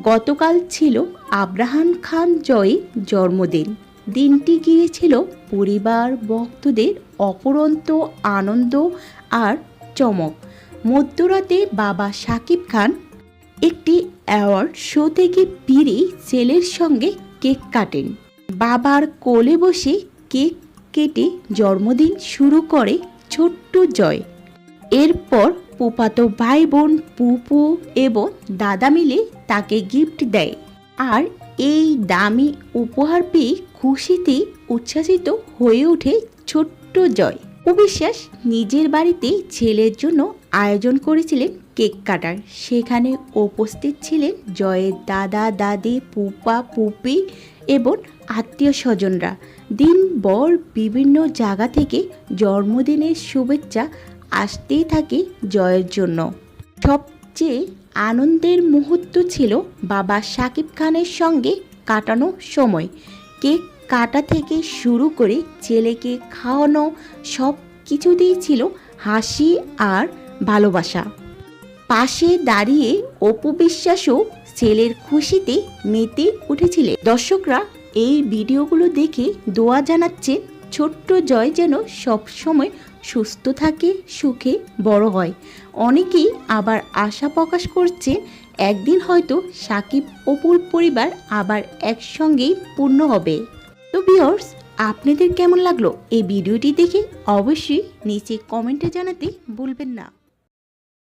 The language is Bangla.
গতকাল ছিল আব্রাহাম খান জয়ের জন্মদিন। দিনটি গিয়েছিল পরিবার ভক্তদের অপরন্ত আনন্দ আর চমক। মধ্যরাতে বাবা শাকিব খান একটি অ্যাওয়ার্ড শো থেকে ফিরে ছেলের সঙ্গে কেক কাটেন। বাবার কোলে বসে কেক কেটে জন্মদিন শুরু করে ছোট্ট জয়। এরপর ফুফাতো ভাই বোন, পুপু এবং দাদা মিলে তাকে গিফট দেয়। আর এই দামি উপহার পেয়ে খুশিতে উচ্ছ্বাসিত হয়ে ওঠে ছোট্ট জয়। অবিশ্বাস নিজের বাড়িতে ছেলের জন্য আয়োজন করেছিলেন কেক কাটার। সেখানে উপস্থিত ছিলেন জয়ের দাদা দাদি, ফুপা ফুপি এবং আত্মীয় স্বজনরা। দিনভর বিভিন্ন জায়গা থেকে জন্মদিনের শুভেচ্ছা আসতেই থাকে জয়ের জন্য। সবচেয়ে আনন্দের মুহূর্ত ছিল বাবা শাকিব খানের সঙ্গে কাটানো সময়। কেক কাটা থেকে শুরু করে ছেলেকে খাওয়ানো সব কিছুতেই ছিল হাসি আর ভালোবাসা। পাশে দাঁড়িয়ে অপু বিশ্বাসও ছেলের খুশিতে মেতে উঠেছিলেন। দর্শকরা এই ভিডিওগুলো দেখে দোয়া জানাচ্ছেন ছোট্ট জয় যেন সবসময় সুস্থ থাকে, সুখে বড় হয়। অনেকেই আবার আশা প্রকাশ করছে একদিন হয়তো সাকিব অপুর পরিবার আবার একসঙ্গেই পূর্ণ হবে। তো ভিউয়ার্স, আপনাদের কেমন লাগলো এই ভিডিওটি দেখে অবশ্যই নিচে কমেন্টে জানাতে ভুলবেন না।